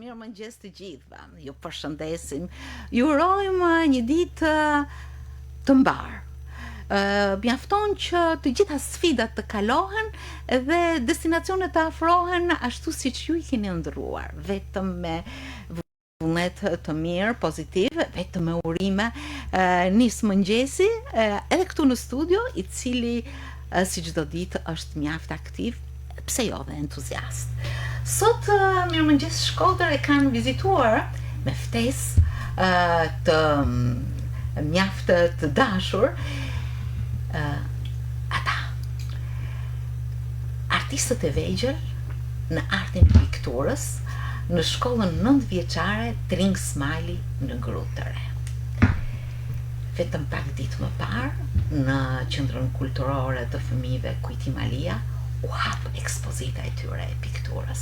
Mirëmëngjes të gjithëve. Ju përshëndesim. Ju urojmë një ditë të mbarë. Mjafton që të gjitha sfidat të kalohen dhe destinacionet të afrohen ashtu siç ju I keni ëndrruar, vetëm me vullnet të mirë, pozitiv, vetëm me urime. Nis mëngjesi edhe këtu në studio, I cili si çdo ditë është mjaft aktiv, pse jo dhe entuziast. Sot Mirëmëngjes Shkodër e kanë vizituar me ftesë të mjaft të dashur ata artistët e vegjël në artin e pikturës në shkollën 9 vjeçare Tring Smiley në Grutë të Re. Vetëm pak ditë më parë në qendrën kulturore të fëmijëve Kujtim Alia u hap ekspozita e tyre e pikturës.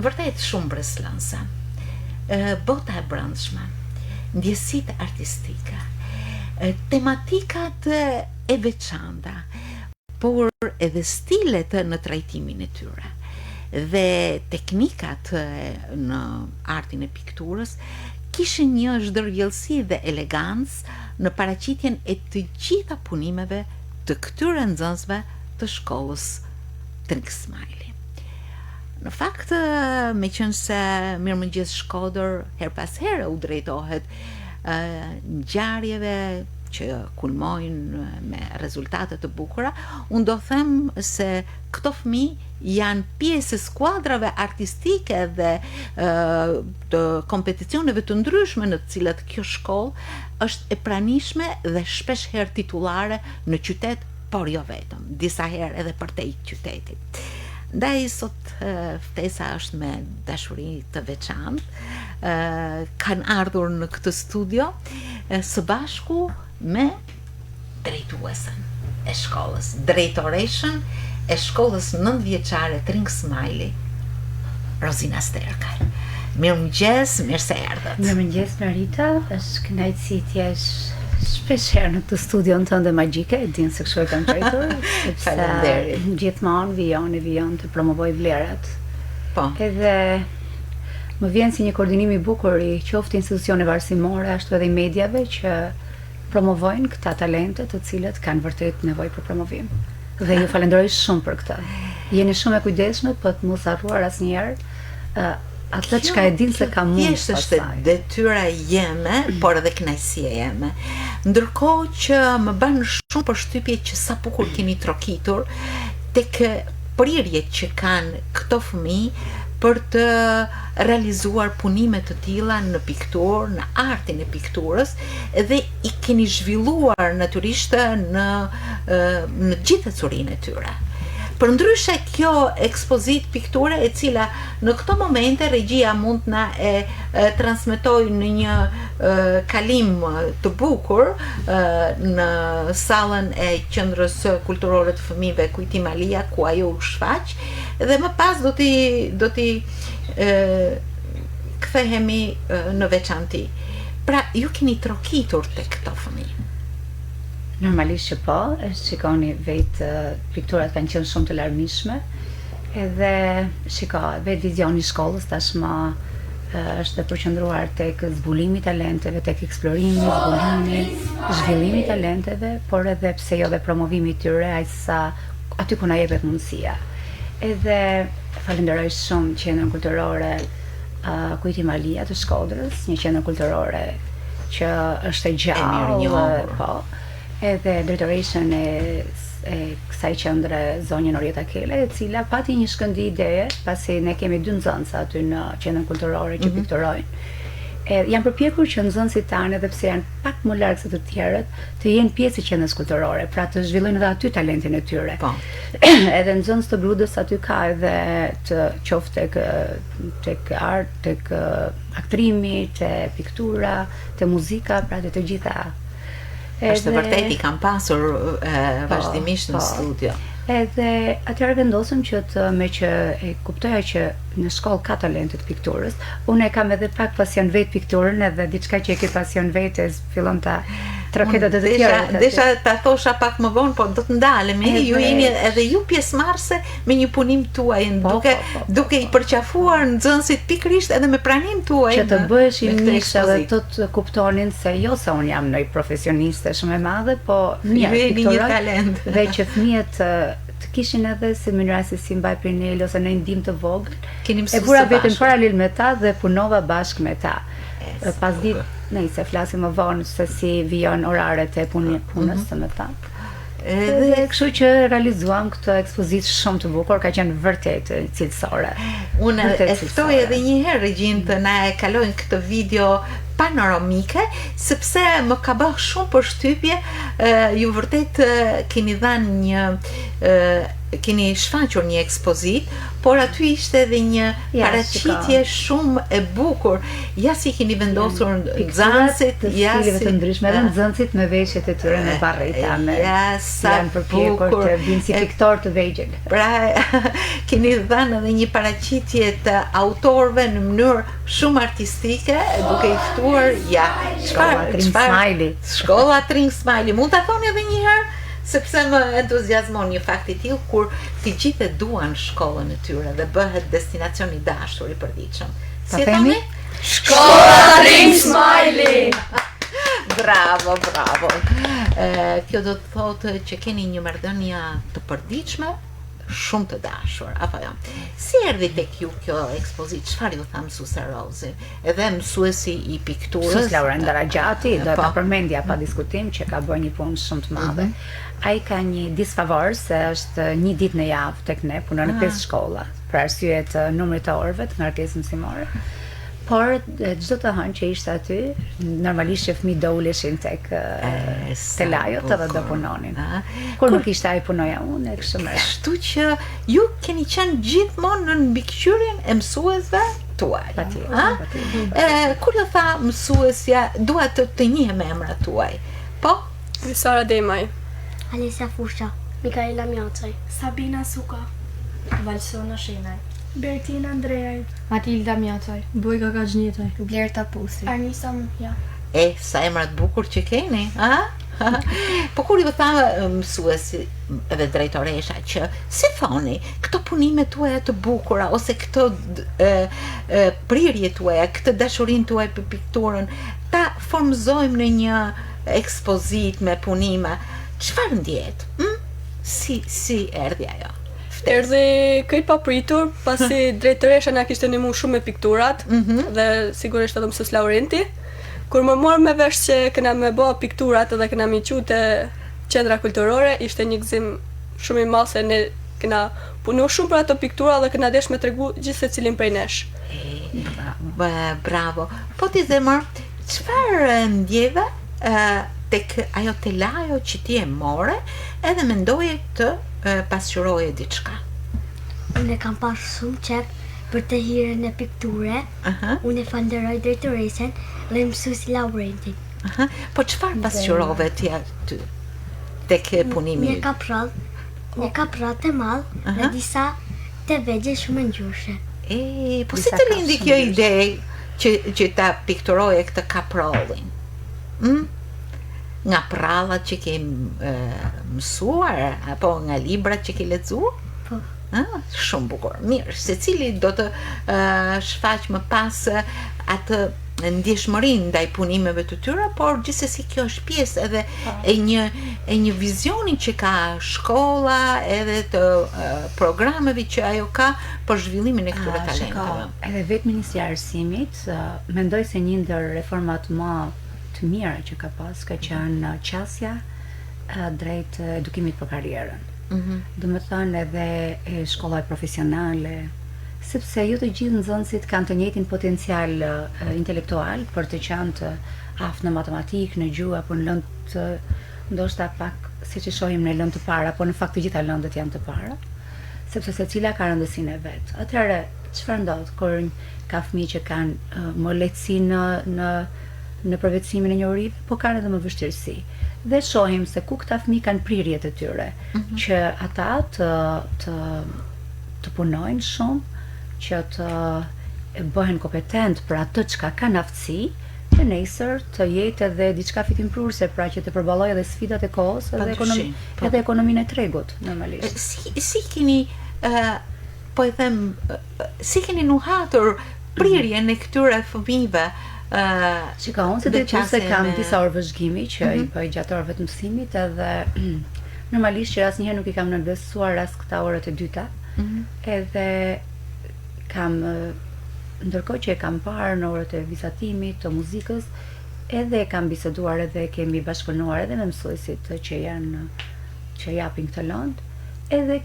Vërtet shumë breslënse. Bota e brendshme, ndjesitë artistike, tematikat e veçanta, por edhe stilet në trajtimin e tyre dhe teknikat në artin e pikturës kishin një zhdërvjellësi dhe elegancë në paraqitjen e të gjitha punimeve të këtyre nxënësve të shkollës Tring Smiley. Në fakt, meqense Mirëmëngjes Shkodër her pas here u drejtohet ngjarjeve që kulmojnë me rezultate të bukura, unë do them se këto fëmijë janë pjesë e skuadrave artistike dhe të kompeticioneve të ndryshme në të cilat kjo shkollë është e pranishme dhe shpesh herë titullare në qytet, por jo vetëm, disa herë edhe përtej qytetit. Ndaj sot ftesa është me dashuri të veçantë. Kanë ardhur në këtë studio së bashku me drejtuesen e shkollës, drejtoreshën e shkollës 9 vjeçare Tring Smiley, Rozina Sterkaj. Mirëmëngjes, mirë se erdhët. Mirëmëngjes Marita, është kënaqësi t'jesh shpesh herë në këtë studion tënde magjike, e din se kështu e kam qejtur, Faleminderit. Gjithmonë vijon të promovoj vlerat. Po. Edhe më vjen si një koordinim I bukur I qoftë institucioneve arsimore, ashtu edhe I mediave që promovojnë këta talente të cilët kanë vërtet nevojë për promovim. Dhe ju falenderoj shumë për këtë. Jeni shumë e kujdesshme për të mos harruar asnjëherë atë çka e din se ka mund thjesht është detyra jeme, por edhe kënaqësia jeme. Ndërkohë që më bën shumë përshtypje që sa bukur keni trokitur tek prirjet që kanë këto fëmijë për të realizuar punime të tilla në pikturë, në artin e pikturës, dhe I keni zhvilluar natyrisht në gjithë curinë e tyre. Përndryshe kjo ekspozit pikture e cila në këto momente regjia mund na e transmetoj në një kalim të bukur në sallën e qendrës kulturore të fëmijëve Kujtim Alia ku ajo u shfaq dhe më pas do t'i kthehemi në veçanti. Pra ju keni trokitur tek këto fëmijë. Normalisht që po, shikoni vetë pikturat kanë qenë shumë të larmishme, edhe vetë vizioni I shkollës tashmë është përqendruar tek zbulimi I talenteve, tek eksplorimi, zbulimi, zhvillimi I talenteve, por edhe pse jo dhe promovimi I tyre aq sa aty ku na jepet mundësia. Edhe falenderoj shumë qendrën kulturore Kujtim Alia të Shkodrës, një qendër kulturore që është e gjallë, po. Edhe drejtoreshën e kësaj qendre zonjën Orieta Kele, e cila pati një shkëndi ideje, pasi ne kemi 2 nxënësa aty në qendrën kulturore që pikturojnë. Janë përpjekur që nxënësit tanë, edhe pse janë pak më larg se të tjerët, të jenë pjesë e qendrës kulturore, pra të zhvillojnë edhe aty talentin e tyre. Po. Edhe nxënës të Grudës aty ka edhe të qoftë tek art, tek aktrimi, te piktura, te muzika, pra të gjitha. Është vërtet I kam pasur vazhdimisht në studio. Edhe atëherë vendosëm që me që e kuptoja që në shkollë ka talentet pikturës, unë e kam edhe pak pasion vetë pikturën edhe diçka që e ke pasion vetë fillon ta Troketat e të tjera. Desha ta thosha pak më vonë, po do të ndalemi. Ju jeni edhe ju pjesëmarrëse me një punim tuaj, duke i përqafuar nxënësit pikërisht edhe me pranimin tuaj. Që të bëhesh i mish edhe të kuptonin se jo se unë jam ndonjë profesioniste shumë e madhe, po mirë një talent. Dhe që fëmijët të kishin edhe se mënyra se si mbaj Prinel ose në ndim të vogël. E bura vetëm paralel me ta dhe punova bashkë me ta. Pas se flasim më vonë se si vijon oraret e punës me ta. Dhe kështu që realizuam këtë ekspozitë shumë të bukur, ka qenë vërtet cilësore. Unë e ftoj edhe një herë Regjinë të na e kalojnë këtë video panoramike, sepse më ka bërë shumë përshtypje. Ju vërtet keni dhënë keni shfaqur një ekspozitë, por aty ishte edhe një paraqitje shumë e bukur. Ja si keni vendosur nxënësit, ja si të ndryshme edhe nxënësit me veshjet e tyre në barreta, janë përpjekur të vinë si piktor të vegjël. Pra, keni dhënë edhe një paraqitje të autorëve në mënyrë shumë artistike, duke i ftuar Shkolla Tring Smiley. Mund ta thoni edhe një herë? Sepse më entuziazmon një fakt i tillë kur të gjithë duan shkollën e tyre dhe bëhet destinacion i dashur i përditshëm. Si themi? Shkolla Tring Smiley. Bravo. Kjo do të thotë që keni një marrëdhënie të përditshme, shumë të dashur, apo jo? Si erdhi tek ju kjo ekspozitë? Çfarë ju tha mësuesa Rozi? Edhe mësuesi i pikturës, Mësues Lauren Darajati, do ta përmendja pa diskutim që ka bërë një punë shumë të madhe. Ai ka një disfavor se është një ditë në javë tek ne, punon në 5 shkolla, për arsye të numrit të orëve të ngarkesës mësimore. Por çdo të hënë që ishte aty, normalisht që fëmijët do uleshin tek telajot edhe do punonin. Kur nuk ishte ai punoja unë, kështu që ju keni qenë gjithmonë në mbikëqyrjen e mësuesve tuaj. Kur do tha mësuesja, dua të njihem me emrat tuaj. Po? Sara Demaj. Alessia Fusha. Mikaela Mjacaj. Sabina Suka. Valsona Shenaj. Bertina Andreaj. Matilda Mjacaj. Bojka Gaxhnjetaj. Blerta Pusi. Anisa Muhja. Sa emrat bukur që keni, Po kur ju tha mësuesi edhe drejtoresha që si thoni, këto punime tuaja të bukura ose këto prirje tuaja, këtë dashurinë tuaj për pikturën, ta formëzojmë në një ekspozitë me punime, çfarë ndjet? Si erdhi ajo? Erdhi këtë papritur, pasi drejtoresha na kishte ndihmuar shumë me pikturat dhe sigurisht edhe mësues Laurenti. Kur më morë me vesh që këna me bë pikturat edhe këna mi qute qendra kulturore, ishte një gëzim shumë i madh se ne këna punu shumë për ato piktura dhe këna desh me tregu gjithë secilin prej nesh. Bravo. Po ti zemër, çfarë ndjeve tek ajo telajo që ti e more edhe mendoje të pasqyroje diçka? Unë kam pas shumë qef për të hirën e pikture. Unë e falenderoj drejtoresen dhe mësuesi Laurentin. Po çfarë pasqyrove ti aty tek punimi? Një kaprall të madh dhe disa të vegjël shumë ngjyrshë. Po si të lindi kjo ide që ta pikturoje këtë kaprallin? Nga prallat që ke mësuar apo nga librat që ke lexuar? Po. Shumë bukur. Mirë, secili do të shfaq më pas atë ndjeshmërinë ndaj punimeve të tyre, por gjithsesi kjo është pjesë edhe e një vizioni që ka shkolla edhe të programeve që ajo ka për zhvillimin e këtyre talenteve. Edhe vetë Ministria e Arsimit mendoj se një ndër reformat më të mira që ka pas ka qenë qasja drejt edukimit për karrierën. Do të thënë edhe shkolla profesionale, sepse jo të gjithë nxënësit kanë të njëjtin potencial intelektual për të qenë të aftë në matematikë, në gjuhë apo në lëndë ndoshta pak siç e shohim në lëndë të para, por në fakt të gjitha lëndët janë të para, sepse secila ka rëndësinë e vet. Atëherë, çfarë ndodh kur ka fëmijë që kanë më lehtësi në përvetësimin e njohurive, po kanë edhe më vështirësi. Dhe shohim se ku këta fëmijë kanë prirjet e tyre, që ata të punojnë shumë, që të bëhen kompetent për atë çka kanë aftësi që nesër të jetë edhe diçka fitimprurse, pra që të përballojë edhe sfidat e kohës edhe ekonominë e tregut normalisht. Si keni po e them, si keni nuhatur prirjen e këtyre fëmijëve? Shika, unë se drejtuese kam disa orë vëzhgimi që i bëj gjatë orëve të mësimit edhe normalisht që asnjëherë nuk i kam nënvestuar as këta orët e dyta. Edhe kam ndërkohë që e kam parë në orët e vizatimit të muzikës, edhe kam biseduar edhe kemi bashkëpunuar edhe me mësuesit që japin këtë lëndë, edhe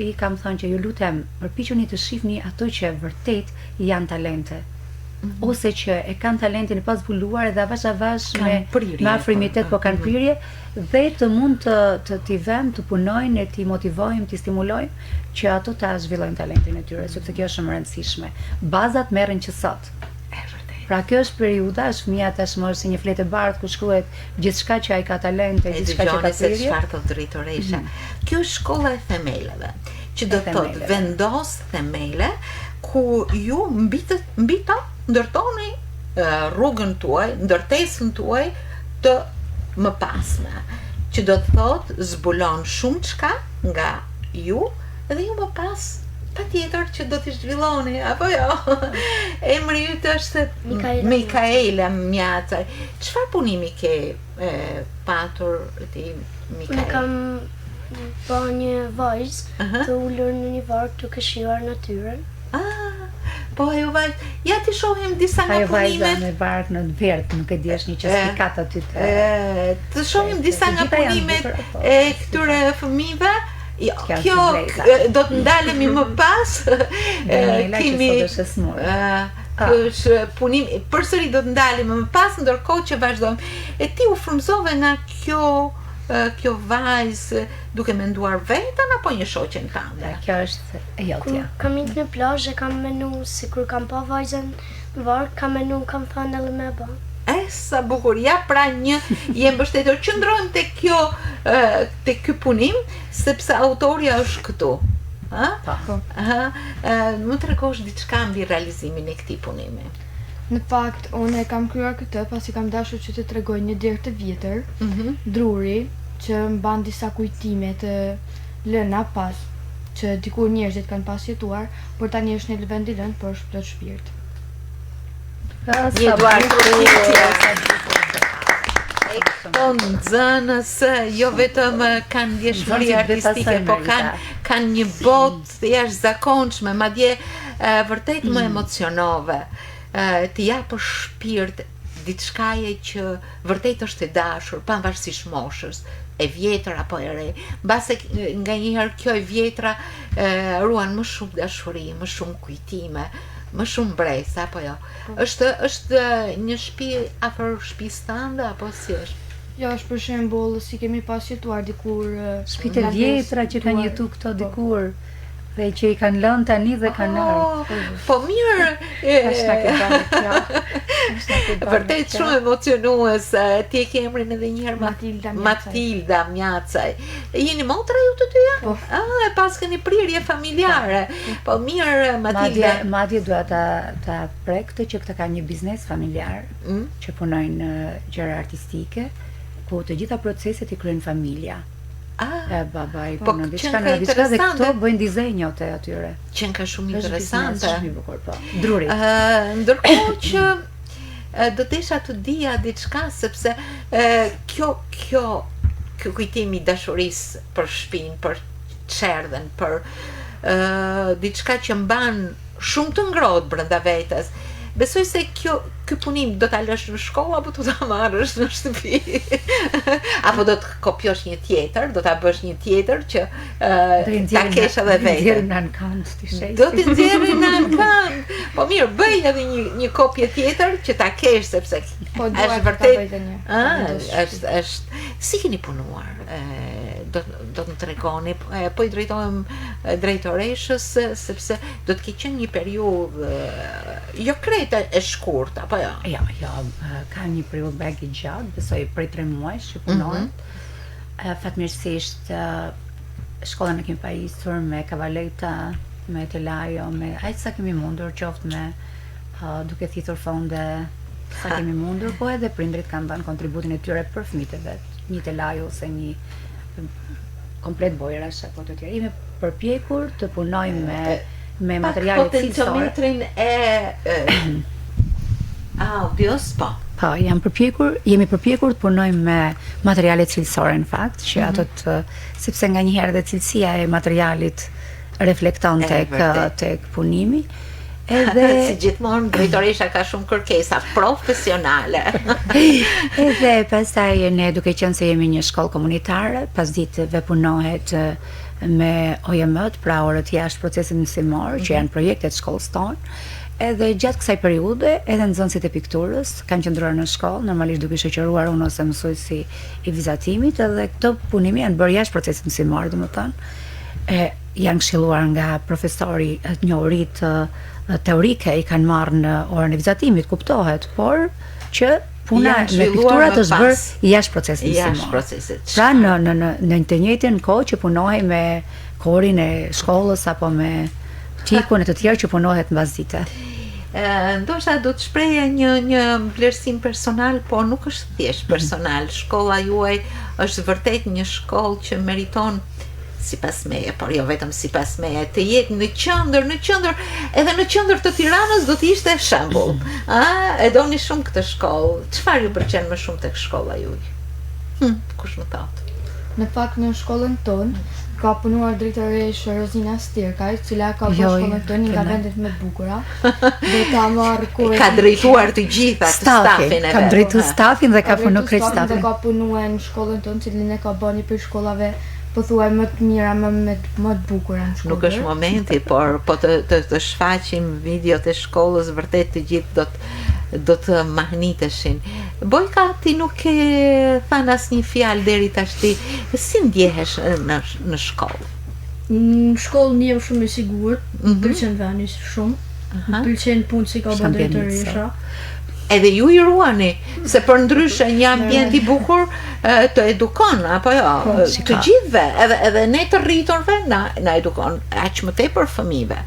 i kam thënë që ju lutem përpiquni të shihni ato që vërtet janë talente. Ose që e kanë talentin e pazbuluar edhe avash me afrimitet po kanë prirje dhe të mund të t'i vëmë të punojnë, t'i motivojmë, t'i stimulojmë që ato ta zhvillojnë talentin e tyre, sepse kjo është shumë e rëndësishme. Bazat merren që sot. Pra kjo është periudha, është fëmia tashmë si një fletë e bardhë ku shkruhet gjithçka që ai ka talente, gjithçka që ka prirje. Çfarë thotë drejtoresha? Kjo është shkolla e themeleve, që do të thotë vendos themele ku ju mbi ta ndërtoni rrugën tuaj, ndërtesën tuaj të mëpasme, që do të thotë zbulon shumë çka nga ju dhe ju më pas patjetër që do t'i zhvilloni, apo jo? Emri yt është Mikaela Mjacaj. Çfarë punimi ke patur ti, Mikaela? Unë kam bërë një vajzë të ulur në një varg duke shijuar natyrën. Po ajo vajzë, ja ti shohim disa nga punimet. Ajo vajza me varg në verdh, nuk e di është një qespikat aty të shohim disa nga punimet e këtyre fëmijëve. Kjo do të ndalemi më pas. Kemi është punim, përsëri do të ndalemi më pas, ndërkohë që vazhdojmë. E ti u frymëzove nga kjo vajzë duke menduar vetën apo një shoqen tënde? Kjo është e jotja. Kam ikur në plazh e kam menu sikur kam pa vajzën në varg, kam menu, kam thënë edhe me bë. Sa bukur, ja pra një jem mbështetur. Qëndrojmë te ky punim, sepse autorja është këtu. Më tregosh diçka mbi realizimin e këtij punimi? Në fakt, unë e kam kryer këtë pasi kam dashur që të tregoj një derë të vjetër, druri, që mban disa kujtime të lëna pas, që dikur njerëzit kanë pas jetuar, por tani është në vend i lënë, por është plot shpirt. Një duar këto nxënës jo vetëm kanë ndjeshmëri artistike, po kanë një botë të jashtëzakonshme, madje vërtet më emocionove. Të japë shpirt diçkaje që vërtet është e dashur, pavarësisht moshës, e vjetër apo e re. Mbase nganjëherë kjo e vjetra ruan më shumë dashuri, më shumë kujtime, më shumë bresa, apo jo? Është një shtëpi afër shtëpisë tënde apo si është? Jo, është për shembull si kemi pas jetuar dikur shtëpitë e vjetra që kanë jetuar këto dikur dhe që i kanë lënë tani dhe kanë ardhur. Po mirë. Vërtet shumë emocionues. Ti e ke emrin edhe një herë? Matilda Mjacaj. Jeni motra ju të dyja? Po. E pas keni prirje familjare. Po mirë, Matilda. Madje dua ta prek këtë që këta kanë një biznes familjar që punojnë gjëra artistike, ku të gjitha proceset i kryen familja. Babaj, po në diçka dhe këto bëjnë dizenjot e atyre. Qenë ka shumë interesante. Shumë i bukur, po. Druri. Ndërkohë që do desha të dija diçka, sepse kjo kujtimi i dashurisë për shtëpinë, për çerdhen, për diçka që mban shumë të ngrohtë brenda vetes. Besoj se ky punim do ta lësh në shkollë apo do ta marrësh në shtëpi? Apo do të kopjosh një tjetër, do ta bësh një tjetër që ta kesh edhe vetë. Do të nxjerrë në ankant. Po mirë, bëj edhe një kopje tjetër që ta kesh sepse është vërtet. Është si keni punuar? Do të më tregoni, po i drejtohem drejtoreshës sepse do të ketë qenë një periudhë jo krejt e shkurt, apo jo? Jo, ka një periudhë bag i gjatë, besoj prej 3 muajsh që punohet. Fatmirësisht shkollën e kemi pajisur me kavaleta, me telajo, me aq sa kemi mundur, qoftë me duke thithur fonde sa kemi mundur, po edhe prindrit kanë dhënë kontributin e tyre për fëmijët e vet. Një telaj ose një komplet bojrash apo të tjerë. Jemi përpjekur të punojmë me materiale cilësore. Potenciometrin e audios, po. Po, jemi përpjekur të punojmë me materiale cilësore në fakt, që ato sepse nganjëherë dhe cilësia e materialit reflekton tek punimi. Edhe si gjithmonë drejtoresha ka shumë kërkesa profesionale. Edhe pastaj ne duke qenë se jemi një shkollë komunitare, pasditëve punohet me OJM-t, pra orët jashtë procesit mësimor, që janë projektet shkollës tonë. Edhe gjatë kësaj periudhe, edhe nxënësit e pikturës kanë qëndruar në shkollë, normalisht duke shoqëruar unë ose mësuesi i vizatimit, edhe këto punimi janë bërë jashtë procesit mësimor, domethënë. Janë këshilluar nga profesori njohuritë teorike i kanë marrë në orën e vizatimit, kuptohet, por që puna me pikturat është bërë jashtë procesit mësimor. Pra në të njëjtën kohë që punohej me korin e shkollës apo me qikun e të tjerë që punohet mbas dite. Ndoshta do të shpreja një vlerësim personal, po nuk është thjesht personal. Shkolla juaj është vërtet një shkollë që meriton sipas meje, por jo vetëm sipas meje, të jetë në qendër, edhe në qendër të Tiranës do të ishte shembull. E doni shumë këtë shkollë. Çfarë ju pëlqen më shumë tek shkolla juaj? Kush më thot? Në fakt në shkollën tonë ka punuar drejtoresh Rozina Stirkaj, cila ka bërë shkollën tonë nga vendet më të bukura. Dhe ka marrë ka drejtuar të gjitha stafin e vet. Ka drejtuar stafin dhe ka punuar krejt stafin. Dhe ka punuar në shkollën tonë, cilin e ka bërë një prej shkollave pothuaj më të mira, më të bukura në shkollë. Nuk është momenti, por po të shfaqim videot e shkollës, vërtet të gjithë do të mahniteshin. Bojka, ti nuk e than asnjë fjalë deri tashti. Si ndjehesh në shkollë? Në shkollë ndihem shumë i sigurt, pëlqen vani shumë. Pëlqen punë si ka bërë drejtoresha. Edhe ju i ruani, se për ndryshe një ambient i bukur të edukon, apo jo, të gjithve, edhe ne të rriturve na edukon, aq më tepër fëmijëve.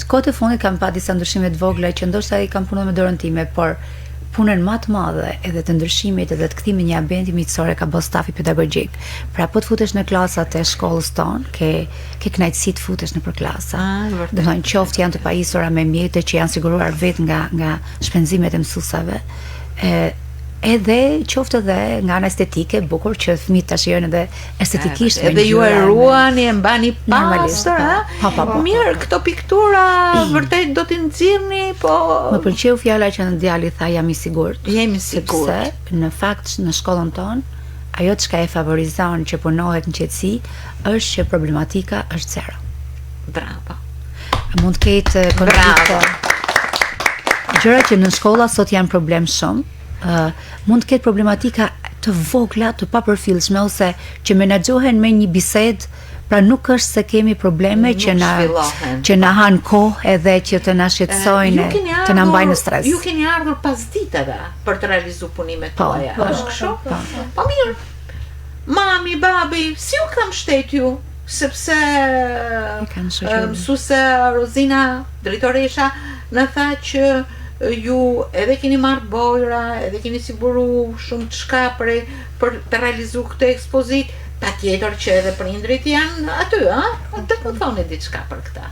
Kohët e fundit kam pa disa ndryshime të vogla që ndoshta i kam punuar me dorën time, por punën më të madhe edhe të ndryshimit edhe të kthimit një ambienti miqësor ka bërë stafi pedagogjik. Pra po të futesh në klasat e shkollës tonë, ke kënaqësi të futesh nëpër klasa. Domethënë qoftë janë të pajisura me mjete që janë siguruar vetë nga shpenzimet e mësuesave. Edhe qoftë edhe nga ana estetike, bukur që fëmijët ta shijojnë edhe estetikisht. Edhe ju e ruani, e mbani pastër, mirë, këto piktura vërtet do t'i nxirrni, po më pëlqeu fjala që djali tha jam i sigurt. Jemi sigurt. Sepse në fakt në shkollën tonë ajo çka e favorizon që punohet në qetësi është që problematika është zero. Bravo. Mund të ketë konflikte. Gjëra që në shkolla sot janë problem shumë. Mund të ketë problematika të vogla, të papërfillshme ose që menaxhohen me një bisedë, pra nuk është se kemi probleme që na han kohë edhe që të na shqetësojnë, të na mbajnë në stres. Ju keni ardhur pas ditëve për të realizuar punimet tuaja. Është kështu? Po mirë. Mami, babi, si u kam shtet ju? Sepse mësuese Rozina, drejtoresha, na tha që ju edhe keni marrë bojra, edhe keni siguru shumë të shka për të realizu këtë ekspozit, pa tjetër që edhe prindrit janë aty, të më thoni diçka për këta.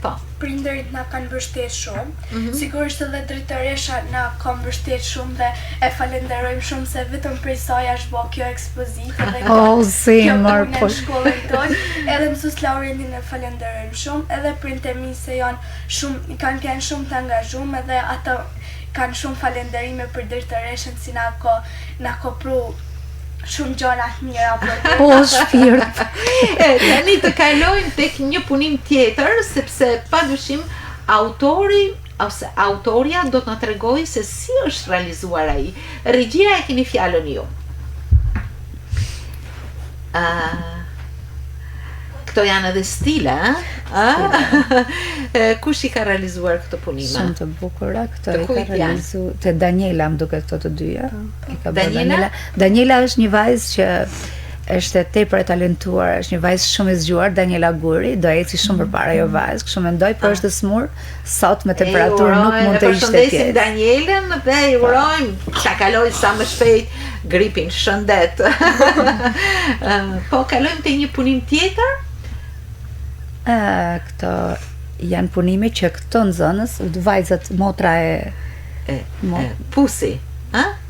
Po. Prindrit na kanë mbështet shumë, sigurisht edhe drejtoresha na ka mbështet shumë dhe e falenderojmë shumë se vetëm prej saj është bërë kjo ekspozitë dhe kjo punë në shkollën tonë. Edhe mësues Laurentin e falenderojmë shumë, edhe prindët e mi se janë kanë shumë të angazhuar edhe ata kanë shumë falenderime për drejtoreshën si na ka pru shumë gjëra të mira për o shpirt. Tani të kalojmë tek një punim tjetër, sepse padyshim autoria do të na tregojë se si është realizuar ai. Regjia e keni fjalën ju. Këto janë edhe stile, Kush I ka realizuar këto punime? Shumë të bukura, këto e ka realizuar te Daniela, më duket këto të dyja. E ka bërë Daniela. Daniela është një vajzë që është tepër e talentuar, është një vajzë shumë e zgjuar, Daniela Guri, do eci shumë përpara jo vajzë, kështu mendoj, por është smur, sot me temperaturë nuk mund të ishte tjetë. Përshëndesim Danielën dhe i urojmë ta kaloj sa më shpejt gripin, shëndet. Po kalojmë te një punim tjetër? Këto janë punime që këto nxënës, vajzat motra e Pusi,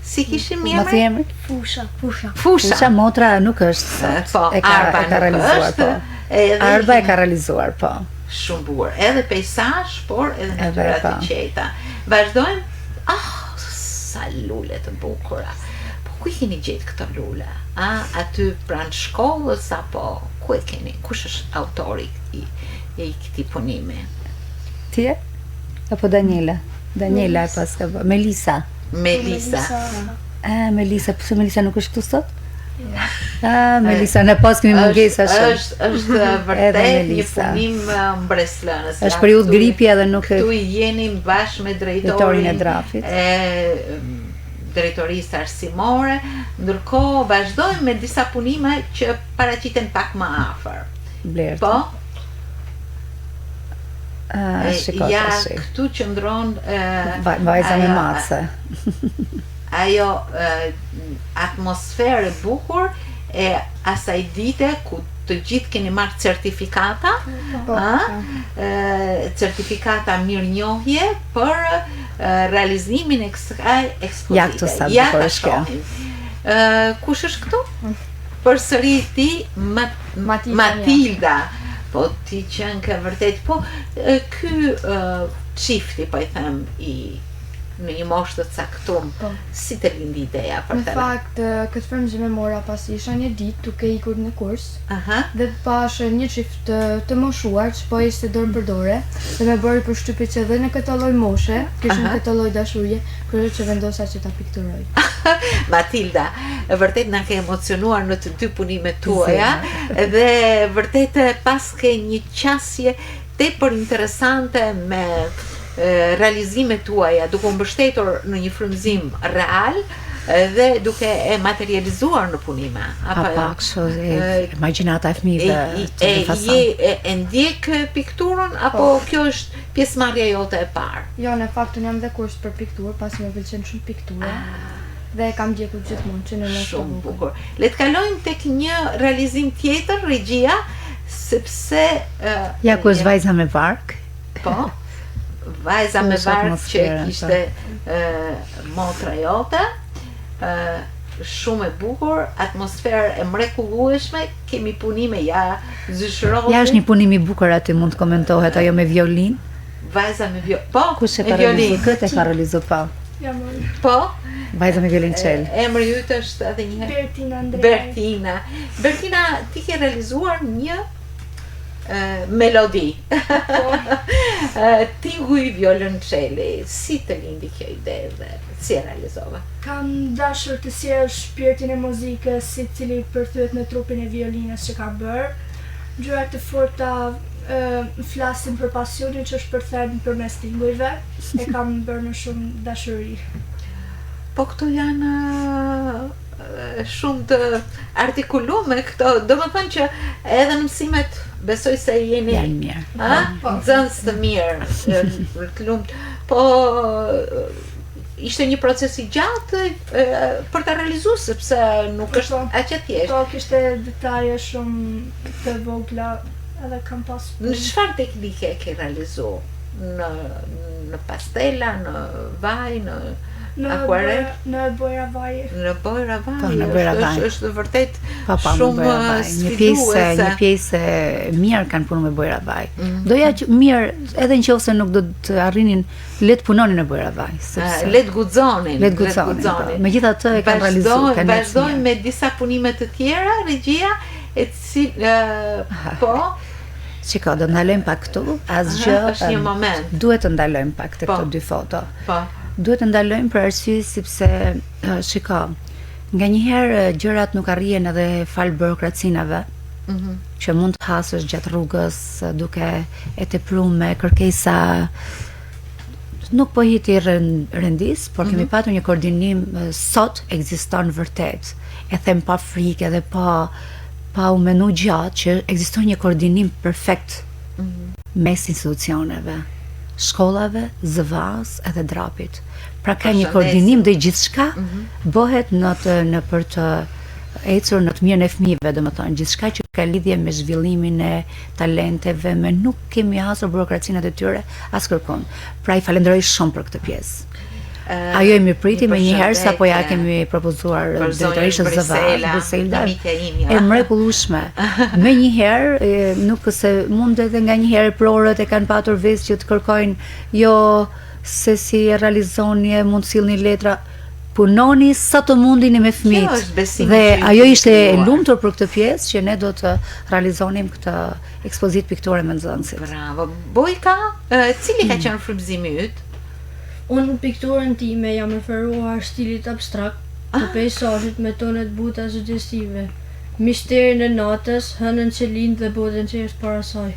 si kishim emrin? Fusha motra nuk është sot. E ka realizuar po. Arba e ka realizuar po. Shumë bukur. Edhe peisazh, por edhe natyra të qeta. Vazhdojmë. Sa lule të bukura. Po ku i keni gjetë këto lule? Aty pranë shkollës apo ku e keni? Kush është autori i këtij punimi? Ti? Apo Daniela? Daniela e pas ka bërë. Melisa. Melisa, pse Melisa nuk është këtu sot? Melisa, ne pas kemi mungesa shumë. Është vërtet një punim mbreslënës. Është periudhë gripi edhe nuk këtu i jeni bashkë me drejtorin e draftit. Drejtorisë arsimore, ndërkohë vazhdojmë me disa punime që paraqiten pak më afër. Blerë. Po? Ja, këtu qëndron vajza me mace. Ajo atmosferë e bukur e asaj dite ku të gjithë keni marrë certifikata, certifikata mirënjohje për realizimin e kësaj ekspozite. Ja këtu sa bukur është kjo. Kush është këtu? Përsëri ti Matilda. Po ti qenë ke vërtet, po ky çifti, po i them, në një moshë të caktuar, si të lindi ideja për të? Në fakt, këtë frymëzim e mora pas isha një ditë duke ikur në kurs, dhe pash një çift të moshuar që po ishte dorë për dore, dhe me bëri përshtypje që edhe në këtë lloj moshe, kishin këtë lloj dashurie, kërë që vendosa që ta pikturoj. Matilda, vërtet na ke emocionuar në të dy punimet tuaja dhe vërtet pas ke një qasje tepër interesante me realizimet tuaja, duke u mbështetur në një frymëzim real dhe duke e materializuar në punime. Kështu, imagjinata e fëmijëve të fason. E ndjek pikturën apo kjo është pjesëmarrja jote e parë? Jo, në fakt unë jam dhe kurs për pikturë, pasi më pëlqen shumë piktura. Dhe kam ndjekur gjithmonë që në shumë bukur. Le të kalojmë tek një realizim tjetër, regjia, sepse ja ku është vajza me vark. Po. Vajza me vark që kishte motra jote. Shumë e bukur, atmosferë e mrekullueshme, kemi punime zyshrove. Ja është një punim i bukur aty, mund të komentohet ajo me violin. Vajza me violin. Po, kush e ka realizuar këtë e ka realizuar pa. Po? Vajza me violonçel. Emri yt është edhe një Bertina Andrea. Bertina, ti ke realizuar një melodi. Tingu i violonçeli. Si të lindi kjo ide dhe si e realizove? Kam dashur të sjell shpirtin e muzikës si cili përthyet në trupin e violinës që ka bërë. Gjërat të forta flasin për pasionin që është përthejnë përmes tingujve, e kam bërë në shumë dashuri. Po këto janë shumë të artikulume këto, do më thënë që edhe në mësimet besoj se jeni janë mirë. Nxënës të mirë, të lumtë, po ishte një proces i gjatë për të realizuar sepse nuk është aq e thjeshtë. Po kishte detaje shumë të vogla. Edhe kam pas. Në çfarë teknike ke realizuar? Në pastela, në vaj, në akuarel? Në bojra vaj. Në bojra vaj. Në bojra vaj. Është vërtet shumë sfiduese. Një pjesë mirë kanë punu me bojra vaj. Doja që mirë, edhe nëse nuk do të arrinin, le të punonin në bojra vaj. Le të guxonin. Megjithatë e kanë realizuar. Vazhdojmë me disa punime të tjera, regjia, po. Shiko, do ndalojmë pak këtu, asgjë. Është një moment. Duhet të ndalojmë pak të këto dy foto. Po. Duhet të ndalojmë për arsye sepse shiko, nganjëherë gjërat nuk arrihen edhe fal burokracinave. Që mund të hasësh gjatë rrugës duke e tepruar me kërkesa Nuk po hiti rëndis, por kemi patur një koordinim sot ekziston vërtet. E them pa frikë edhe pa u menu gjatë që ekziston një koordinim perfekt mes institucioneve, shkollave, zëvas edhe drapit. Pra ka një koordinim dhe gjithçka bëhet në për të ecur në të mirën e fëmijëve, domethënë gjithçka që ka lidhje me zhvillimin e talenteve, me nuk kemi hasur burokracinë e tyre as kërkon. Pra I falenderoj shumë për këtë pjesë. Ajo e mirëpriti me njëherë sapo ja kemi propozuar drejtorishës zëvas, Briselda, e mrekullueshme. Me njëherë, nuk se mund edhe nga njëherë prorët e kanë patur vesë që të kërkojnë jo se si e realizoni e mund sillni letra, punoni sa të mundini me fëmijët. Dhe ajo ishte e lumtur për këtë pjesë që ne do të realizonim këtë ekspozitë piktore me nxënësit. Bravo. Bojka, cili ka qenë frymëzimi yt? Unë pikturën time jam referuar stilit abstrakt, të peisazhit me tonet buta suggestive, misterin e natës, hënën që lind dhe botën që është para saj.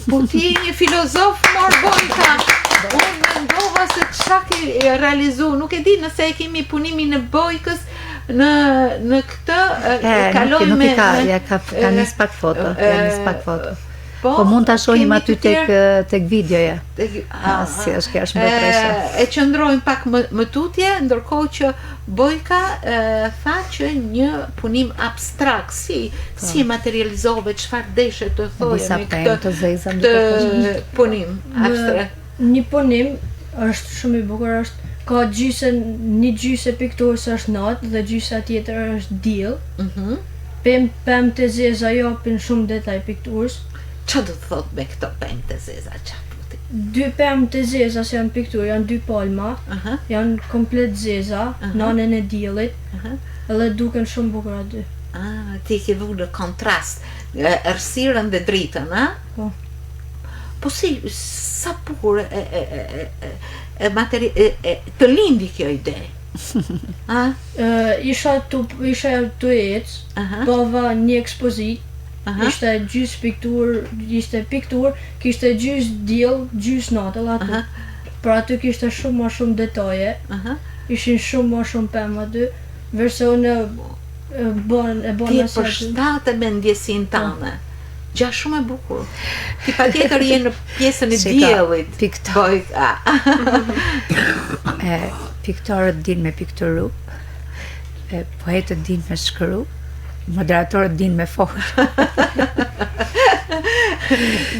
Po ti një filozof mor Bojka. Unë mendova se çka ke realizu, nuk e di nëse e kemi punimin e Bojkës në këtë kalojmë me ka nis pak foto. Po mund ta shohim aty tek videoja. Si është kjo mbretëresha. E qëndrojmë pak më tutje, ndërkohë që Bojka tha që një punim abstrakt, si materializove, çfarë deshe të thoje me këtë punim abstrakt. Një punim është shumë I bukur, ka një gjysë pikturës është natë dhe gjysa tjetër është diell. Pemë të zeza japin shumë detaj pikturës. Qa do të thot me këto pemë të zeza? Dy pemë të zeza që janë pikturë, janë dy palma, janë komplet zeza, nanën e diellit, edhe duken shumë bukur aty. Ti ke vu në kontrast, errësirën dhe dritën, a? Po. Po sa bukur të lindi kjo ide. Isha të ecë, pava një ekspozitë, ishte gjys piktur, kishte gjys diell, gjys natëll aty. Pra aty kishte shumë ma shumë detaje, ishin shumë ma shumë pemë aty, verse unë e bon ti e përshtate me ndjesin tane. Gja shumë e bukur. Ti patjetër je në pjesën e diellit. Piktorët din me pikturu, poetët din me shkru, moderatorët din me folë.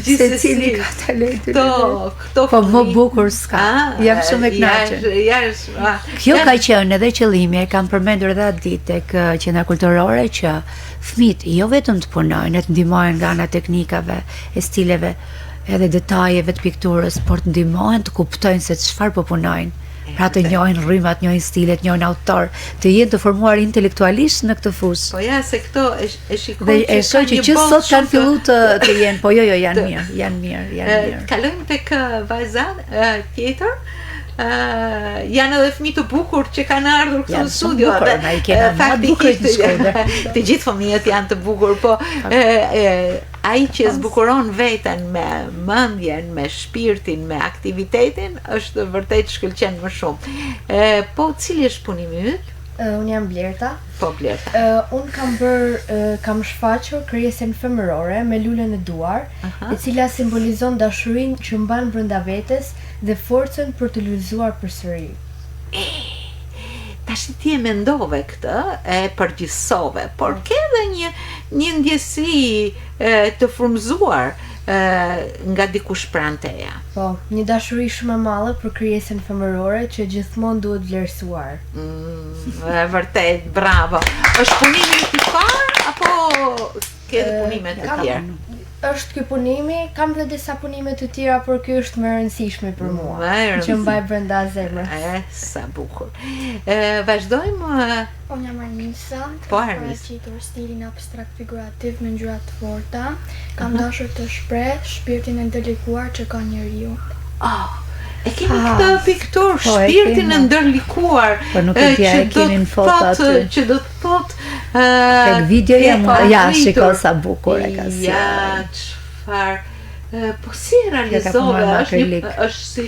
Se cili ka talentin. Po më bukur s'ka. Jam shumë e kënaqur. Kjo ka qenë edhe qëllimi, e kam përmendur edhe atë ditë tek qendra kulturore që fëmijët jo vetëm të punojnë, të ndihmohen nga ana teknikave, e stileve, edhe detajeve të pikturës, por të ndihmohen të kuptojnë se çfarë po punojnë. Pra të njohin rrymat, njohin stilet, njohin autor, të jenë të formuar intelektualisht në këtë fushë. Po ja, se këto e shikoj dhe e shoh që sot kanë filluar të jenë, po jo, janë mirë. Kalojmë tek vajza tjetër. Janë edhe fëmijë të bukur që kanë ardhur këtu në studio. Të gjithë fëmijët janë të bukur, po ai që zbukuron veten me mendjen, me shpirtin, me aktivitetin, është vërtet shkëlqen më shumë. Po cili është punimi yt? Unë jam Blerta. Po Blerta. Unë kam shfaqur krijesën femërore me lulën e duar, e cila simbolizon dashurinë që mban brenda vetes dhe forcën për të lullzuar përsëri. Tash ti e mendove këtë, e përgjithsove, por ke edhe një ndjesi të frymëzuar nga dikush pranë teja. Po, një dashuri shumë e madhe për krijesën femërore që gjithmonë duhet vlerësuar. Vërtet, bravo. Është punimi I parë apo ke edhe punime të tjera? Është ky punimi, kam dhe disa punime të tjera, por ky është më rëndësishme për mua, që mbaj brenda zemrës. Sa bukur. Vazhdojmë. Unë jam Arnisa, paraqitur stilin abstrakt figurativ me ngjyra të forta. Kam dashur të shpreh shpirtin e ndërlikuar që ka njeriu. E kemi këtë piktur, shpirtin e ndërlikuar, po nuk e di, e kemi në foto aty. Që do të thotë tek videoja, ja, shiko sa bukur e ka si. Ja, çfarë Po si e realizove, është si...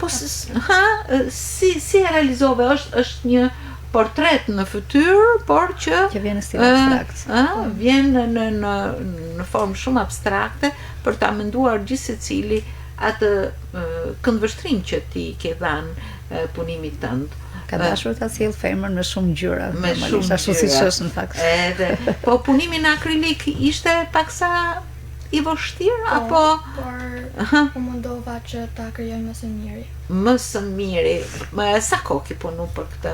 Po si e realizove, është një portret në fytyrë, por që vjen në stil abstrakt. Vjen në formë shumë abstrakte për ta menduar gjithë secili atë këndvështrim që ti ke dhënë punimit tënd. Ka dashur ta sjell femrën me shumë ngjyra, normalisht ashtu siç është në fakt. Edhe po punimi në akrilik ishte paksa i vështirë apo por u mundova që ta krijoj më së miri. Më së miri. Sa kohë ki punu për këtë?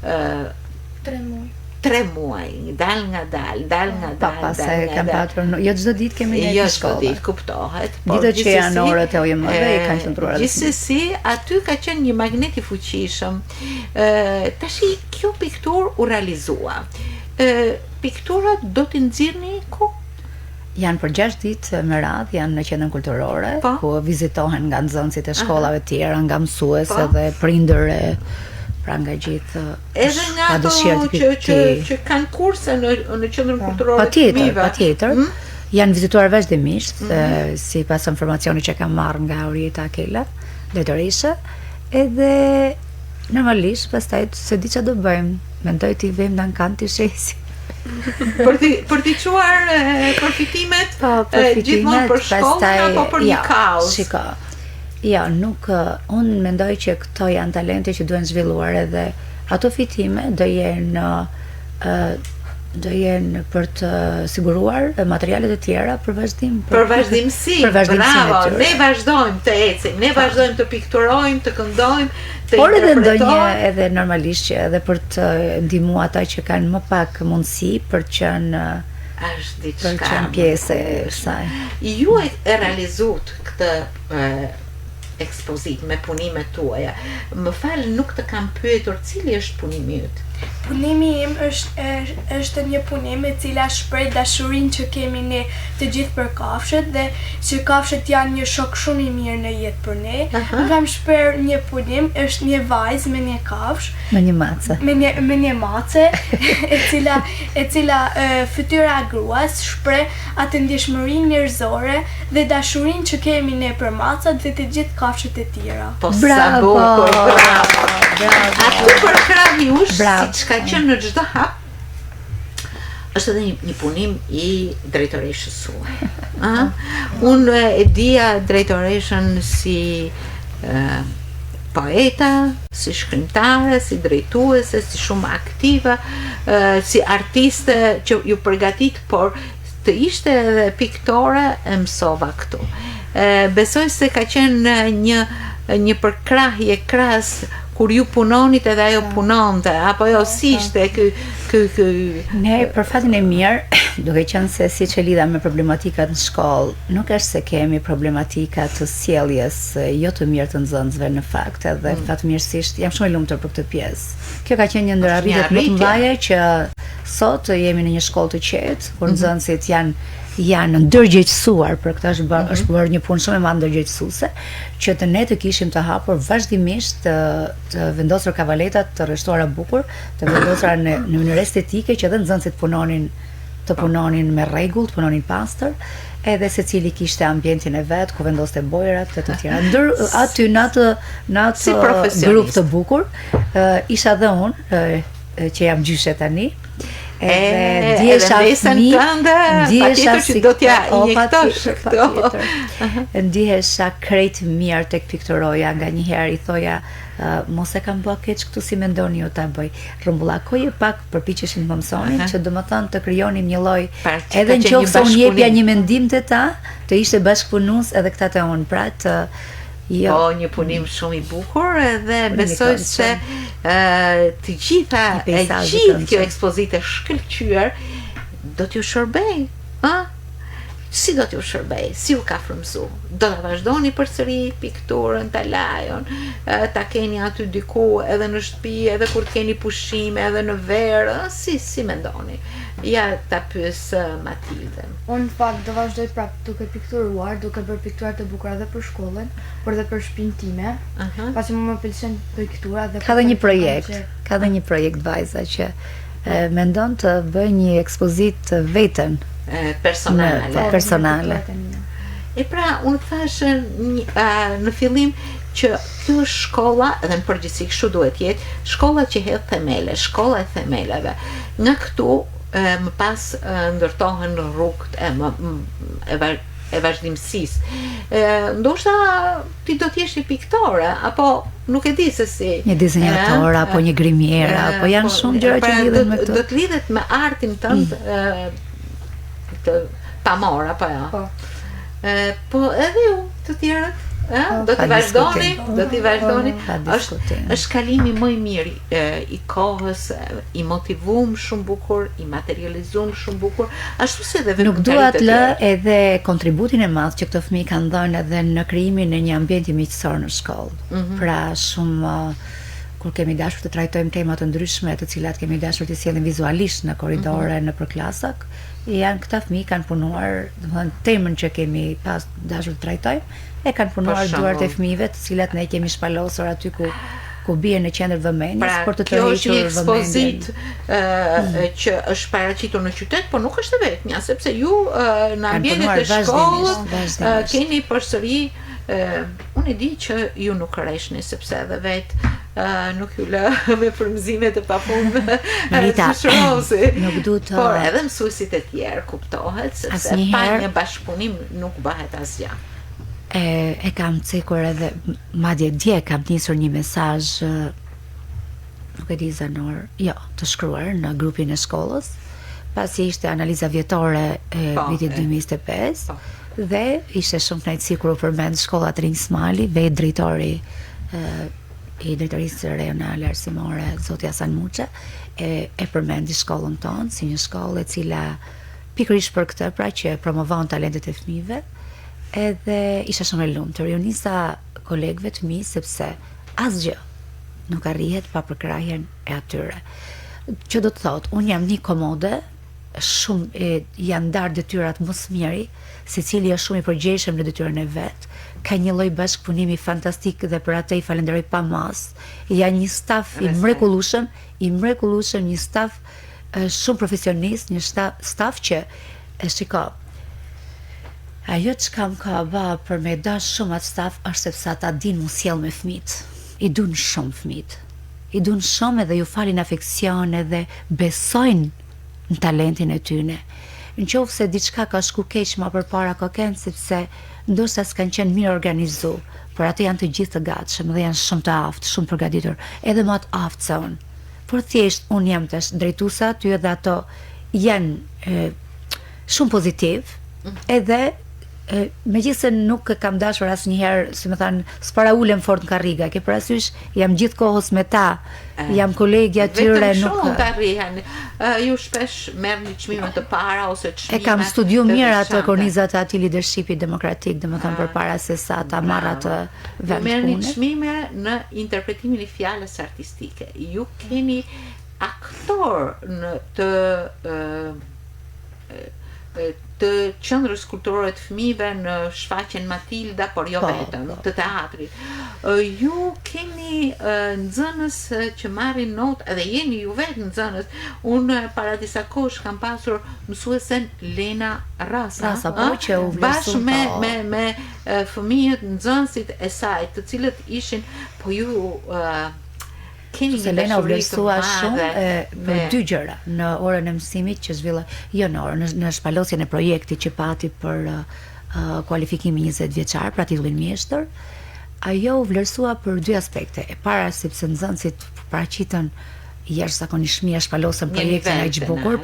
3 muaj. 3 muaj, dal nga dal. Se kam patur, jo çdo ditë kemi një shkollë. Jo çdo ditë, kuptohet. Ditët që janë orët e OJM-ve kanë qëndruar. Gjithsesi, aty ka qenë një magnet i fuqishëm. Tashi kjo pikturë u realizua. Pikturat do t'i nxirrni ku? Janë për 6 ditë me radhë, janë në qendrën kulturore, ku vizitohen nga nxënësit e shkollave tjera, nga mësues dhe prindër pra nga gjithë edhe nga ato që kanë kurse në qendrën kulturore të fëmijëve. Patjetër. Janë vizituar vazhdimisht, sipas informacionit që kam marrë nga Orieta Akela, drejtoresha, edhe normalisht pastaj se di çfarë do bëjmë. Mendoj t'i vëmë në ankant t'i shesim. Për t'i quar përfitimet gjithmonë për shkollën apo për një kaos? Shiko, jo, nuk, unë mendoj që këto janë talente që duhen zhvilluar edhe ato fitime do jenë për të siguruar materialet e tjera për vazhdim. Për vazhdimsi, bravo, ne vazhdojmë të ecim, ne vazhdojmë të pikturojmë, të këndojmë, të por edhe interpretojmë. ndonjë edhe normalisht që edhe për të ndihmuar ata që kanë më pak mundësi për qenë pjesë e kësaj. Ju e realizut këtë ekspozit me punimet tuaja. Më falë, nuk të kam pyetur cili është punimi yt. Punimi im është një punim e cila shpreh dashurinë që kemi ne të gjithë për kafshët dhe që kafshët janë një shok shumë i mirë në jetë për ne. Unë kam shpreh një punim, është një vajzë me një kafsh, me një mace. Me një mace, e cila fytyra e gruas shpreh atë ndjeshmërinë njerëzore dhe dashurinë që kemi ne për macat dhe të gjithë kafshët e tjera. Bravo! Aty për krahi ush, si që ka qenë në çdo hap, është edhe një punim i drejtoreshës suaj. Unë e dija drejtoreshën si poeta, si shkrimtare, si drejtuese, si shumë aktive, si artiste që ju përgatit, por të ishte edhe piktore e mësova këtu. Besoj se ka qenë një përkrahje krahas kur ju punonit edhe ajo punonte, apo jo si ishte ky Ne për fatin e mirë, duke qenë se siç e lidha me problematikat në shkollë, nuk është se kemi problematika të sjelljes jo të mirë të nxënësve në fakt, edhe fatmirësisht jam shumë i lumtur për këtë pjesë. Kjo ka qenë një ndër arritjet më të mëdha që sot jemi në një shkollë të qetë, kur nxënësit janë ndërgjegjësuar, për këtë është bërë një punë shumë e madhe ndërgjegjësuese, që të ne të kishim të hapur vazhdimisht të vendosur kavaletat të rreshtuara bukur, të vendosura në mënyrë estetike që edhe nxënësit të punonin me rregull, të punonin pastër, edhe secili kishte ambientin e vet, ku vendoste bojrat e të tjera. Ndër aty në atë grup të bukur, isha dhe unë që jam gjyshe tani. Ndihesha krejt mirë tek pikturoja, nga njëherë i thoja mos e kam bërë keq këtu si mendoni ju ta bëj. Rrumbullakoje pak, përpiqeshin të më mësonin që domethënë të krijonin një lloj, edhe nëse unë jepja një mendim te ta, të ishte bashkëpunues edhe këta te unë, pra të Po, një punim shumë i bukur dhe besoj se të gjithë kjo ekspozitë shkëlqyer do t'ju shërbej. Si do t'ju shërbej? Si u ka frymëzu? Do ta vazhdoni përsëri pikturën, ta lajon, ta keni aty diku edhe në shtëpi, edhe kur keni pushime, edhe në verë, si mendoni? Ja ta pyes Matildën. Unë në fakt do vazhdoj prapë duke pikturuar, duke bërë piktura të bukura edhe për shkollën, por edhe për shtëpinë time. Pasi më pëlqen piktura dhe ka dhe një projekt vajza që mendon të bëj një ekspozit veten personale. E pra, unë thashë në fillim që kjo është shkolla, edhe në përgjithësi kështu duhet jetë, shkolla që hedh themele, shkolla e themeleve. Nga këtu më pas ndërtohen rrugët e vazhdimësisë. Ndoshta ti do t'jesh një piktore, apo nuk e di se si. Një dizenjator apo një grimier, apo janë shumë gjëra që lidhen me këtë. Do të lidhet me artin tënd të pamor apo jo. Po edhe ju të tjerët do t'i vazhdoni, është kalimi më i mirë i kohës, i motivuar shumë bukur, i materializuar shumë bukur, ashtu si edhe nuk dua të lë edhe kontributin e madh që këto fëmijë kanë dhënë edhe në krijimin e një ambienti miqësor në shkollë. Pra shumë kur kemi dashur të trajtojmë tema të ndryshme, të cilat kemi dashur të sjellim vizualisht në korridore, në përklasak, janë këta fëmijë kanë punuar, domethënë temën që kemi pas dashur të trajtojmë, e kanë punuar duart e fëmijëve, të cilat ne kemi shpalosur aty ku bie në qendër vëmendjes për të tërhequr vëmendjen. Që është paraqitur në qytet, por nuk është e vetmja, sepse ju në ambientet e shkollës keni përsëri unë e di që ju nuk rreshni, sepse edhe vetë nuk ju lë me frymëzime të papundme nuk duhet por edhe mësuesit e tjerë kuptohet, sepse pa një bashkëpunim nuk bëhet asgjë. E kam cekur edhe madje dje kam nisur një mesazh nuk e di zanor, të shkruar në grupin e shkollës, pasi ishte analiza vjetore e vitit 2025 dhe ishte shumë kënaqësi kur u përmend shkolla Trinj Smali, vetë drejtori i drejtorisë rajonale arsimore, zoti Hasan Muçe, e përmendi shkollën tonë si një shkollë e cila pikërisht për këtë, pra që promovon talentet e fëmijëve, edhe isha shumë e lumtur. Ju nisa kolegëve të mi sepse asgjë nuk arrihet pa përkrahjen e atyre. Që do të thotë, unë jam një komode, shumë janë ndarë detyrat më së miri, secili është shumë i përgjegjshëm në detyrën e vet, ka një lloj bashkëpunimi fantastik dhe për atë i falenderoj pa mas. Janë një staf i mrekullueshëm, një staf shumë profesionist, një staf që shiko. Ajo që kam ka ba për me dash shumë atë staf është sepse ata din mu sjell me fëmijët. I dun shumë fëmijët. I dun shumë edhe ju falin afeksion edhe besojnë në talentin e tyne. Në qoftë se diçka ka shku keq më përpara ka kenë, sepse ndoshta s'kan qenë mirë organizu, por ato janë të gjithë të gatshëm dhe janë shumë të aftë, shumë përgatitur, edhe më të aftë se unë. Por thjesht unë jam tash drejtuesa aty edhe ato janë shumë pozitiv, edhe megjithëse nuk e kam dashur asnjëherë, si më thanë, s'para ulem fort në karriga, ke parasysh, jam gjithë kohës me ta, jam kolegi atyre, vetëm shumë të arrihen. Ju shpesh merrni çmime të para ose çmime. E kam studiu mirë ato kornizat e atij leadershipi demokratik, domethënë përpara se sa ta marr atë vend pune. Merrni çmime në interpretimin e fjalës artistike. Ju keni aktor në të qendrës kulturore të fëmijëve në shfaqjen Matilda, por jo vetëm, të teatrit. Ju keni nxënës që marrin notë, edhe jeni ju vetë nxënës. Unë para disa kohësh kam pasur mësuesen Lena Rasa, që u bashkë me fëmijët nxënësit e saj, të cilët ishin, po ju se Lena u vlerësua shumë për dy gjëra, në orën e mësimit që zhvilloi, jo në orën, në shpalosjen e projektit që pati për kualifikimin 20 vjeçar, pra titullin mjeshtër. Ajo u vlerësua për dy aspekte. E para sepse nxënësit paraqiten jashtëzakonisht mirë, shpalosën projektin aq bukur,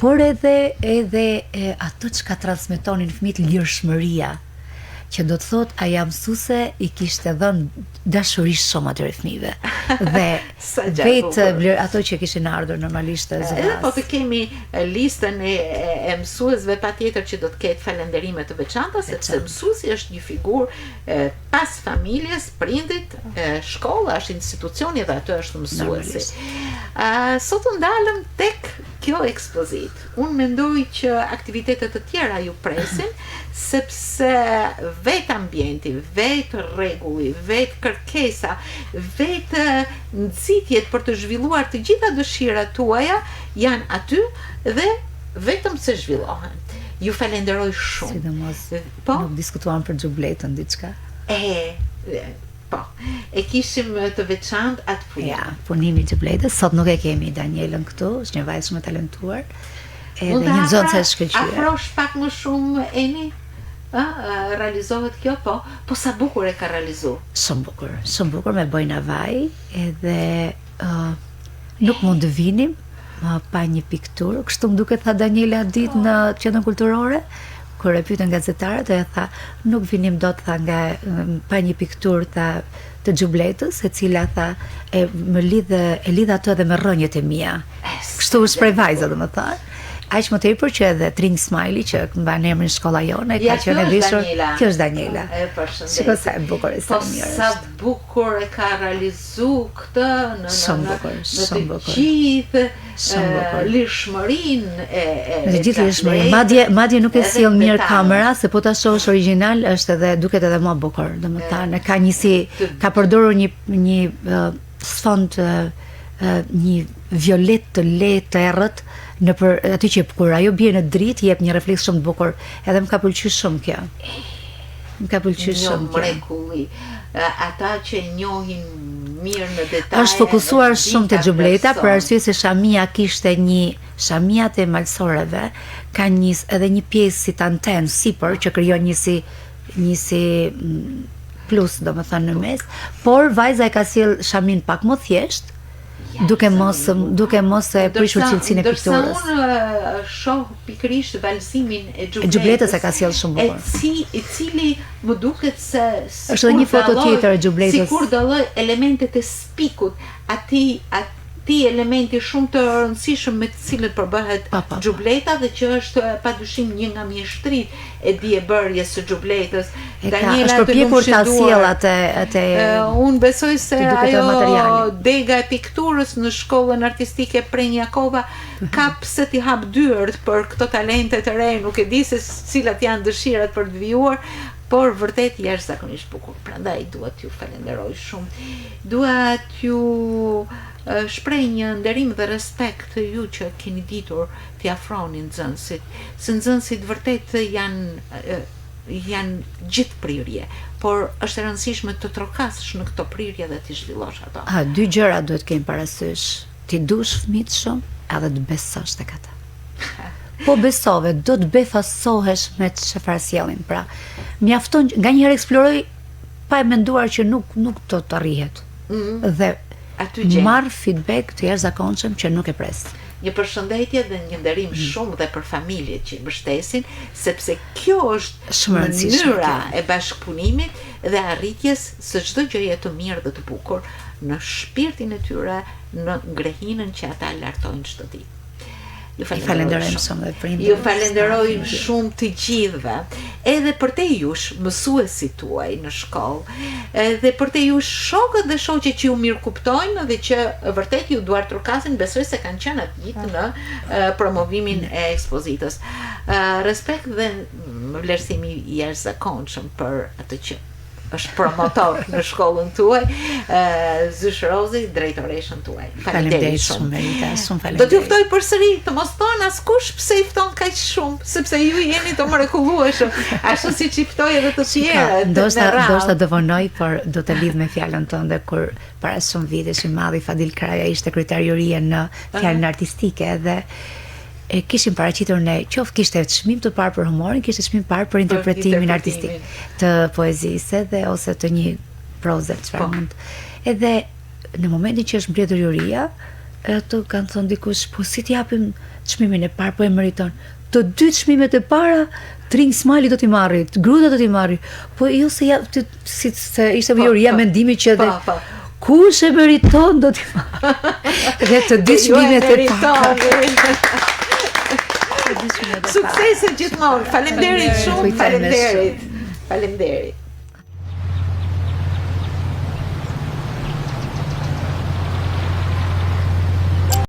por edhe ato që ka transmetonin fëmijët, lirshmëria, që do të thot aja mësuese i kishte dhënë dashurisht shumë atyre fëmijëve. Dhe vetë ato që kishin ardhur normalisht zëras. Edhe po të kemi listën e mësuesve patjetër që do të ketë falënderime të veçanta, sepse mësuesi është një figurë pas familjes, prindit, shkolla është institucioni dhe ato është mësuesi. Sot ndalëm tek kjo ekspozit. Unë mendoj që aktivitetet të tjera ju presin, sepse vetë ambienti, vetë rregulli, vetë kërkesa, vetë nxitjet për të zhvilluar të gjitha dëshirat tuaja janë aty dhe vetëm se zhvillohen. Ju falenderoj shumë. Sidomos, nuk diskutuam për xhubletën diçka. Po, e kishim të veçantë atë punë. Ja, punimi i xhubletës, sot nuk e kemi Danielën këtu, është një vajzë shumë e talentuar. Edhe një nxënëse e shkëlqyer. Afrosh pak më shumë Eni? Realizohet kjo, po sa bukur e ka realizuar. Shumë bukur me bojna vaj, edhe nuk mund të vinim pa një pikturë. Kështu më duket, tha Daniela ditë në Qendrën Kulturore, kur e pyetën gazetarët, e tha, nuk vinim dot, tha, nga pa një pikturë, tha, të xhubletës, e cila, tha, e lidh ato edhe me rrënjët e mia. Kështu është prej vajza, domethënë. Aq më tepër që edhe Tring Smiley, që mban emrin shkolla jone, ka qenë e dishur. Kjo është Daniela. Shikoj sa e bukur është. Po sa bukur e ka realizuar këtë në të gjithë lirshmërinë e të gjithë lirshmërinë. Madje nuk e sjell mirë kamera, se po ta shohësh origjinal është edhe duket edhe më bukur. Domethënë ka përdorur një sfond, një violet të lehtë të errët në për aty që kur ajo bie në dritë jep një refleks shumë të bukur. Edhe më ka pëlqyer shumë kjo. Më ka pëlqyer shumë kjo. Mrekulli. Ata që njohin mirë në detaje. Është fokusuar shumë te xhubleta për arsye se shamia kishte shamiat e malsoreve kanë edhe një pjesë si anten sipër që krijon një si plus, domethënë në mes, por vajza e ka sjell shamin pak më thjesht. Duke mos e prishur cilësinë e pikturës. Unë shoh pikërisht valsimin e xhubletës e ka sjell shumë bukur. I cili më duket se është një foto tjetër e xhubletës. Sikur dalloj elementet e spikut, aty elementi shumë të rëndësishëm me të cilët përbëhet xhubleta dhe që është padyshim një nga mjeshtrit e diebërjes së xhubletës. Daniela është përpjekur ta sjell atë. Unë besoj se ajo dega e pikturës në shkollën artistike Prenjakova ka pse t'i hap dyert për këto talente të re, nuk e di se cilat janë dëshirat për të vijuar, por vërtet jashtëzakonisht bukur. Prandaj dua t'ju falenderoj shumë. Dua t'ju shpreh një nderim dhe respekt të ju që keni ditur t'i afroni nxënësit. Se nxënësit vërtet janë gjithë prirje, por është e rëndësishme të trokasësh në këto prirje dhe t'i zhvillosh ato. Dy gjëra duhet kemi parasysh. Ti dush fëmijët shumë edhe të besosh tek ata. Po besove, do të befasohesh me çfarë sjellin. Pra, mjafton nganjëherë eksploroj pa e menduar që nuk do të arrihet. Dhe marr feedback të jashtëzakonshëm që nuk e pres. Një përshëndetje dhe një nderim shumë dhe për familjet që i mbështesin, sepse kjo është mënyra e bashkëpunimit dhe arritjes së çdo gjëje të mirë dhe të bukur në shpirtin e tyre, në ngrehinën që ata lartojnë çdo ditë. Ju falenderojmë shumë dhe prindërit. Ju falenderoj shumë të gjithëve, edhe për te jush mësuesit tuaj në shkollë, edhe për te jush shokët dhe shoqet që ju mirë kuptojnë dhe që vërtet ju duar trukasin, besoj se kanë qenë atë ditë në promovimin e ekspozitës. Respekt dhe vlerësimi i jashtëzakonshëm për atë që është promotor në shkollën tuaj, Zysh Rozi, drejtoreshën tuaj. Faleminderit shumë. Do t'ju ftoj përsëri të mos thonë askush pse i fton kaq shumë, sepse ju jeni të mrekullueshëm, ashtu siç i ftoj edhe të tjerët. Ndoshta do vonoj, por do të lidh me fjalën tënde kur para shumë vitesh i madhi Fadil Kraja ishte kryetar jurie në fjalën artistike dhe e kishim paraqitur ne, qoftë kishte çmim të parë për humorin, kishte çmim të parë për interpretimin artistik të poezisë dhe ose të një proze çfarë mund. Edhe në momentin që është mbledhur juria, ato kanë thënë dikush, po si t'i japim çmimin e parë, po e meriton. Të dy çmimet e para Tring Smiley do t'i marri, Gruta do t'i marri. Po jo se se ishte juria mendimi që kush e meriton do t'i marri. Dhe të dy çmimet e para. Suksese gjithmonë. Faleminderit shumë, faleminderit.